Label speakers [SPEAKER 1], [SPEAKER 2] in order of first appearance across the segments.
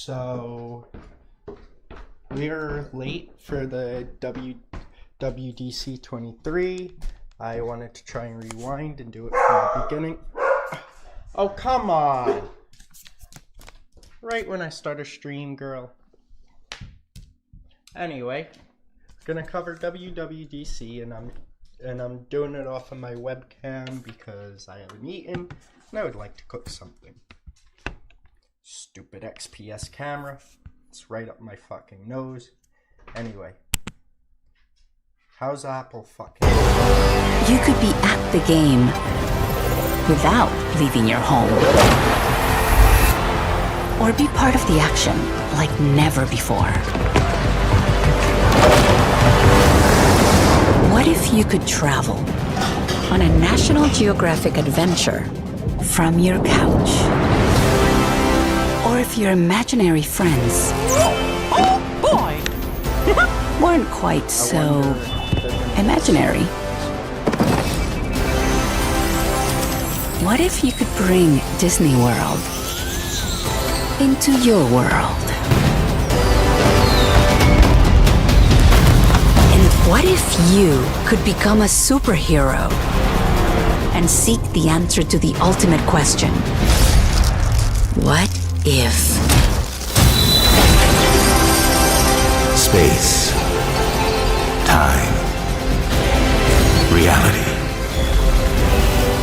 [SPEAKER 1] So we're late for the WWDC 23. I wanted to try and rewind and do it from the beginning. Oh, come on! Right when I start a stream, girl. Anyway, gonna cover WWDC, and I'm doing it off of my webcam because I haven't eaten and I would like to cook something. Stupid XPS camera. It's right up my fucking nose. Anyway. How's Apple fucking...
[SPEAKER 2] You could be at the game without leaving your home. Or be part of the action like never before. What if you could travel on a National Geographic adventure from your couch? Or if your imaginary friends weren't quite so imaginary. What if you could bring Disney World into your world? And what if you could become a superhero and seek the answer to the ultimate question? What if?
[SPEAKER 3] Space, time, reality.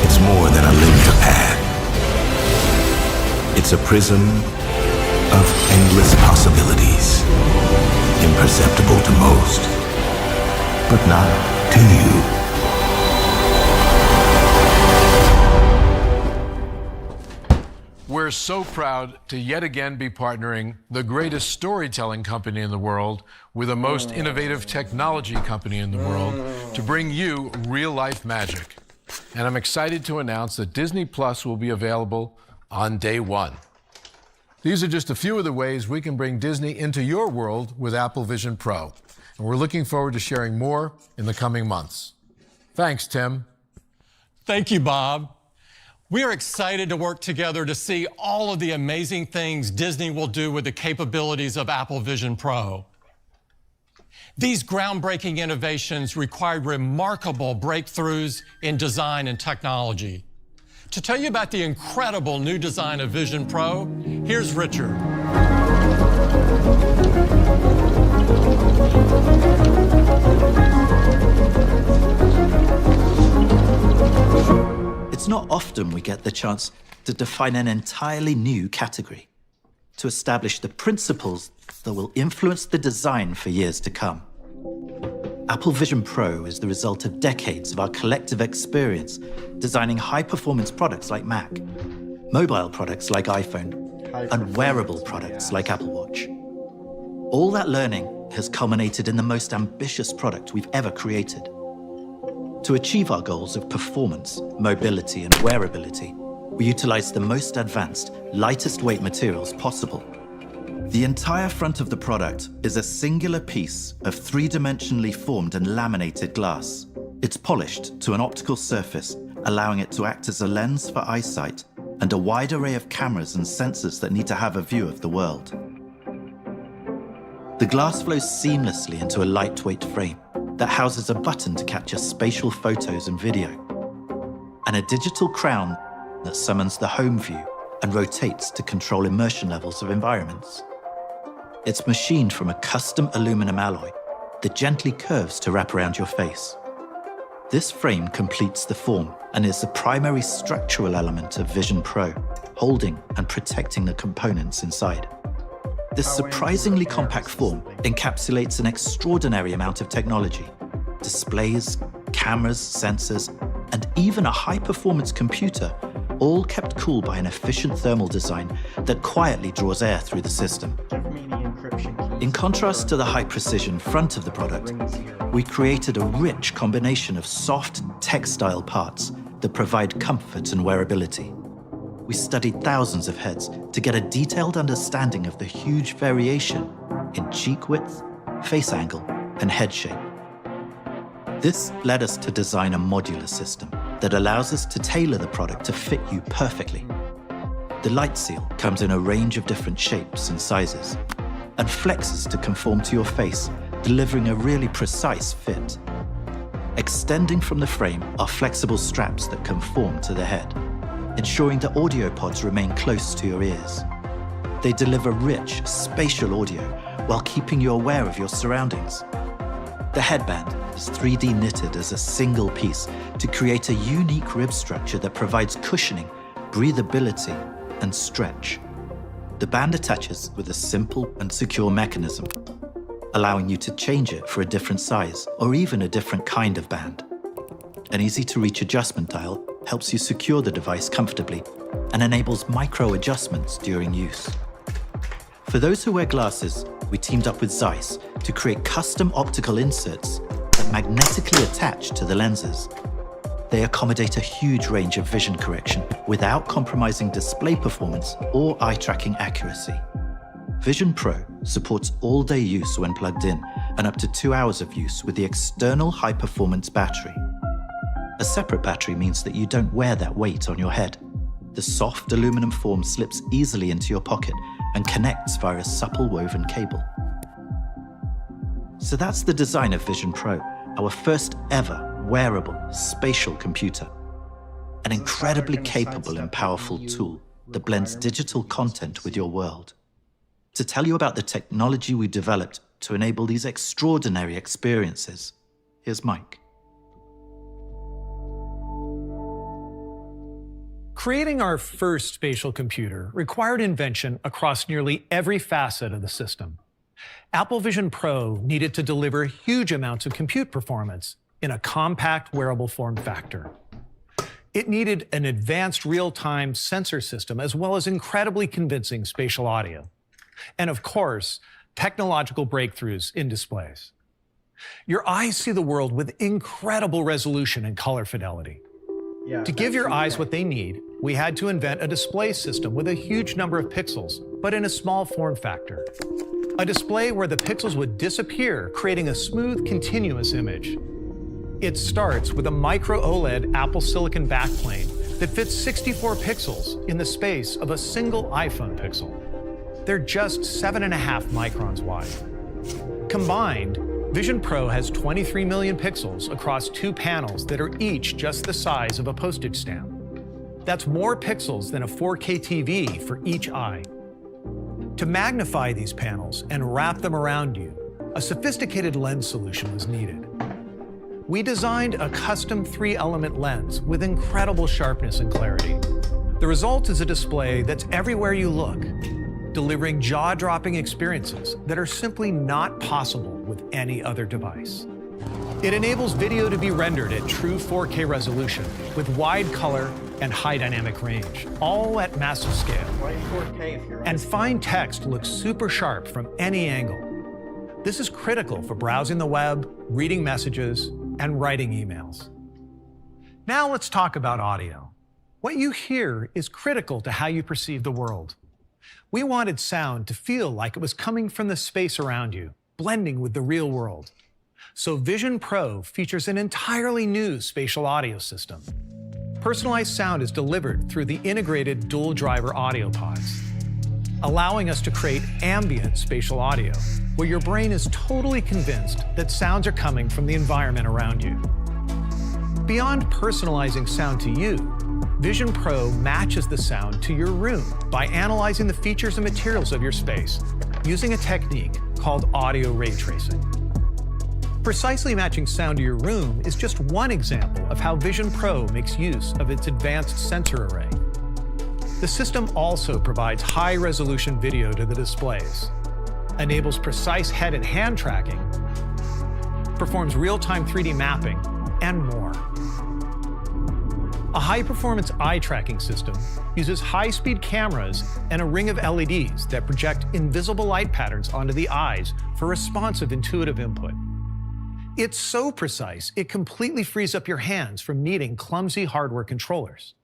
[SPEAKER 3] It's more than a linear path. It's a prism of endless possibilities, imperceptible to most, but not to you.
[SPEAKER 4] We're so proud to yet again be partnering the greatest storytelling company in the world with the most innovative technology company in the world to bring you real-life magic. And I'm excited to announce that Disney Plus will be available on day one. These are just a few of the ways we can bring Disney into your world with Apple Vision Pro. And we're looking forward to sharing more in the coming months. Thanks, Tim.
[SPEAKER 5] Thank you, Bob. We are excited to work together to see all of the amazing things Disney will do with the capabilities of Apple Vision Pro. These groundbreaking innovations required remarkable breakthroughs in design and technology. To tell you about the incredible new design of Vision Pro, here's Richard.
[SPEAKER 6] It's not often we get the chance to define an entirely new category, to establish the principles that will influence the design for years to come. Apple Vision Pro is the result of decades of our collective experience designing high-performance products like Mac, mobile products like iPhone, and wearable products like Apple Watch. All that learning has culminated in the most ambitious product we've ever created. To achieve our goals of performance, mobility, and wearability, we utilize the most advanced, lightest weight materials possible. The entire front of the product is a singular piece of three-dimensionally formed and laminated glass. It's polished to an optical surface, allowing it to act as a lens for eyesight and a wide array of cameras and sensors that need to have a view of the world. The glass flows seamlessly into a lightweight frame that houses a button to capture spatial photos and video, and a digital crown that summons the home view and rotates to control immersion levels of environments. It's machined from a custom aluminum alloy that gently curves to wrap around your face. This frame completes the form and is the primary structural element of Vision Pro, holding and protecting the components inside. This surprisingly compact form encapsulates an extraordinary amount of technology. Displays, cameras, sensors, and even a high-performance computer, all kept cool by an efficient thermal design that quietly draws air through the system. In contrast to the high-precision front of the product, we created a rich combination of soft, textile parts that provide comfort and wearability. We studied thousands of heads to get a detailed understanding of the huge variation in cheek width, face angle, and head shape. This led us to design a modular system that allows us to tailor the product to fit you perfectly. The The light seal comes in a range of different shapes and sizes and flexes to conform to your face, delivering a really precise fit. Extending from the frame are flexible straps that conform to the head, ensuring the audio pods remain close to your ears. They deliver rich, spatial audio while keeping you aware of your surroundings. The headband is 3D knitted as a single piece to create a unique rib structure that provides cushioning, breathability, and stretch. The band attaches with a simple and secure mechanism, allowing you to change it for a different size or even a different kind of band. An easy-to-reach adjustment dial helps you secure the device comfortably and enables micro adjustments during use. For those who wear glasses, we teamed up with Zeiss to create custom optical inserts that magnetically attach to the lenses. They accommodate a huge range of vision correction without compromising display performance or eye tracking accuracy. Vision Pro supports all-day use when plugged in and up to 2 hours of use with the external high-performance battery. A separate battery means that you don't wear that weight on your head. The soft aluminum form slips easily into your pocket and connects via a supple woven cable. So that's the design of Vision Pro, our first ever wearable spatial computer. An incredibly capable and powerful tool that blends digital content with your world. To tell you about the technology we developed to enable these extraordinary experiences, here's Mike.
[SPEAKER 7] Creating our first spatial computer required invention across nearly every facet of the system. Apple Vision Pro needed to deliver huge amounts of compute performance in a compact wearable form factor. It needed an advanced real-time sensor system as well as incredibly convincing spatial audio. And of course, technological breakthroughs in displays. Your eyes see the world with incredible resolution and color fidelity. To give your eyes what they need, we had to invent a display system with a huge number of pixels, but in a small form factor. A display where the pixels would disappear, creating a smooth, continuous image. It starts with a micro OLED Apple Silicon backplane that fits 64 pixels in the space of a single iPhone pixel. They're just 7.5 microns wide. Combined, Vision Pro has 23 million pixels across 2 panels that are each just the size of a postage stamp. That's more pixels than a 4K TV for each eye. To magnify these panels and wrap them around you, a sophisticated lens solution was needed. We designed a custom 3-element lens with incredible sharpness and clarity. The result is a display that's everywhere you look, delivering jaw-dropping experiences that are simply not possible with any other device. It enables video to be rendered at true 4K resolution with wide color and high dynamic range, all at massive scale. And fine text looks super sharp from any angle. This is critical for browsing the web, reading messages, and writing emails. Now let's talk about audio. What you hear is critical to how you perceive the world. We wanted sound to feel like it was coming from the space around you, blending with the real world. So Vision Pro features an entirely new spatial audio system. Personalized sound is delivered through the integrated dual driver audio pods, allowing us to create ambient spatial audio, where your brain is totally convinced that sounds are coming from the environment around you. Beyond personalizing sound to you, Vision Pro matches the sound to your room by analyzing the features and materials of your space using a technique called audio ray tracing. Precisely matching sound to your room is just one example of how Vision Pro makes use of its advanced sensor array. The system also provides high-resolution video to the displays, enables precise head and hand tracking, performs real-time 3D mapping, and more. A high-performance eye tracking system uses high-speed cameras and a ring of LEDs that project invisible light patterns onto the eyes for responsive, intuitive input. It's so precise, it completely frees up your hands from needing clumsy hardware controllers.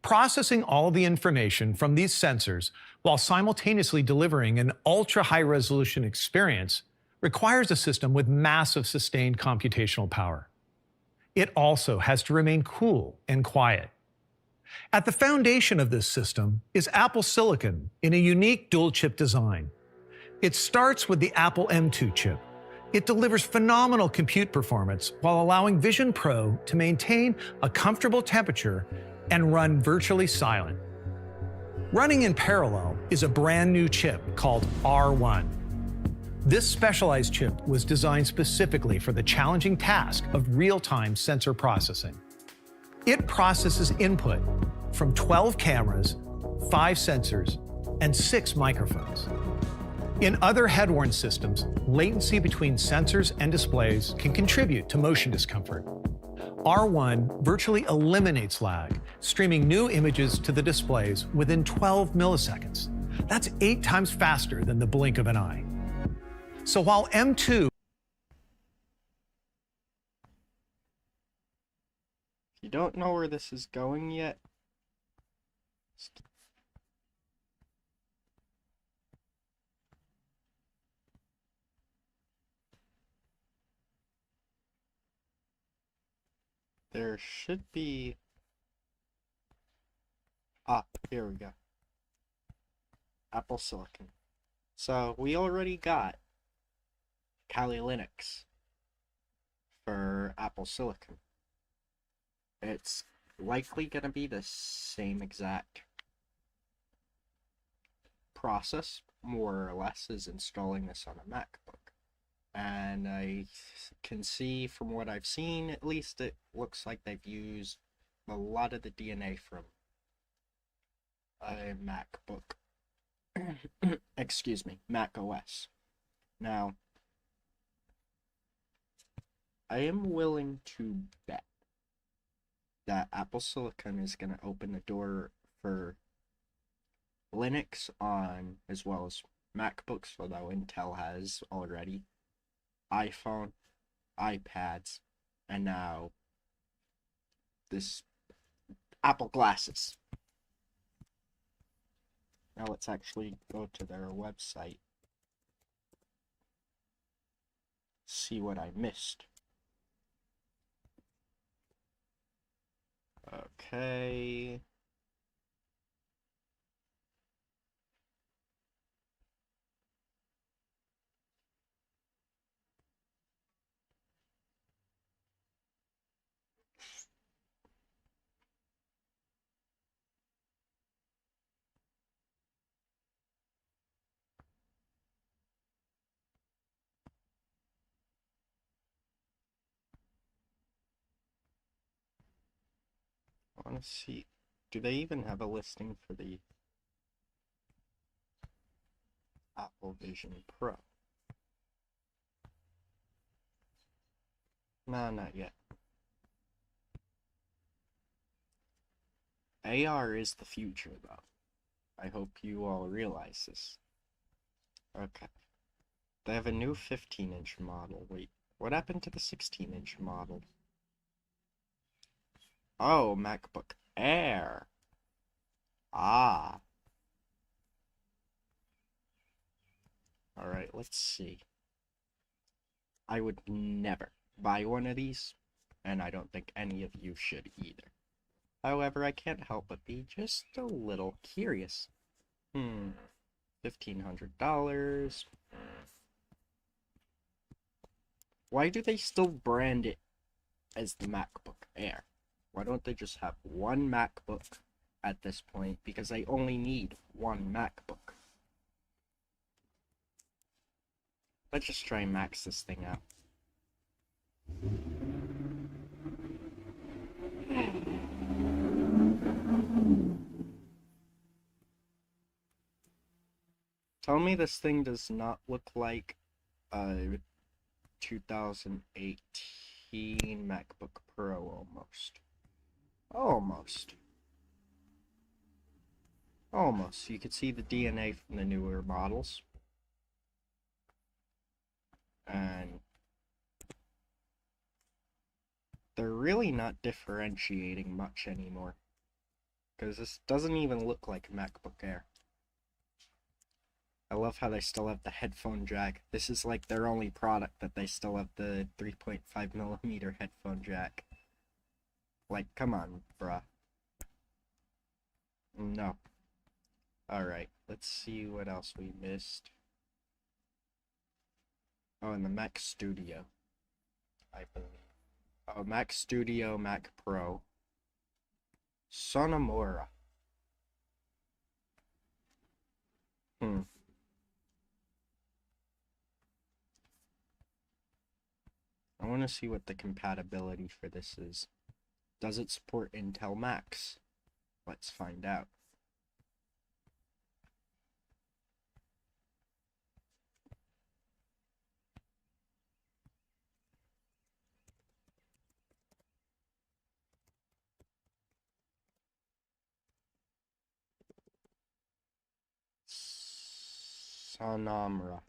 [SPEAKER 7] Processing all the information from these sensors while simultaneously delivering an ultra-high-resolution experience requires a system with massive sustained computational power. It also has to remain cool and quiet. At the foundation of this system is Apple Silicon in a unique dual-chip design. It starts with the Apple M2 chip. It delivers phenomenal compute performance while allowing Vision Pro to maintain a comfortable temperature and run virtually silent. Running in parallel is a brand new chip called R1. This specialized chip was designed specifically for the challenging task of real-time sensor processing. It processes input from 12 cameras, 5 sensors, and 6 microphones. In other head-worn systems, latency between sensors and displays can contribute to motion discomfort. R1 virtually eliminates lag, streaming new images to the displays within 12 milliseconds. That's 8 times faster than the blink of an eye. So while M2...
[SPEAKER 1] If you don't know where this is going yet, there should be... Ah, here we go. Apple Silicon. So we already got Kali Linux for Apple Silicon. It's likely going to be the same exact process, more or less, as installing this on a MacBook. And I can see from what I've seen, at least, it looks like they've used a lot of the DNA from a MacBook. Excuse me, Mac OS. Now, I am willing to bet that Apple Silicon is going to open the door for Linux on, as well as MacBooks, although Intel has already, iPhone, iPads, and now this Apple glasses. Now let's actually go to their website, see what I missed. Okay. I want to see, do they even have a listing for the Apple Vision Pro? Nah, not yet. AR is the future, though. I hope you all realize this. Okay. They have a new 15-inch model. Wait, what happened to the 16-inch model? Oh, MacBook Air. Ah. Alright, let's see. I would never buy one of these, and I don't think any of you should either. However, I can't help but be just a little curious. $1,500. Why do they still brand it as the MacBook Air? Why don't they just have one MacBook at this point? Because they only need one MacBook. Let's just try and max this thing out. Tell me this thing does not look like a 2018 MacBook Pro almost. Almost. You could see the DNA from the newer models. And they're really not differentiating much anymore. Because this doesn't even look like a MacBook Air. I love how they still have the headphone jack. This is like their only product that they still have the 3.5mm headphone jack. Like, come on, bruh. No. Alright, let's see what else we missed. Oh, and the Mac Studio, I believe. Oh, Mac Studio, Mac Pro. Sonomura. I want to see what the compatibility for this is. Does it support Intel Macs? Let's find out. Sonomura.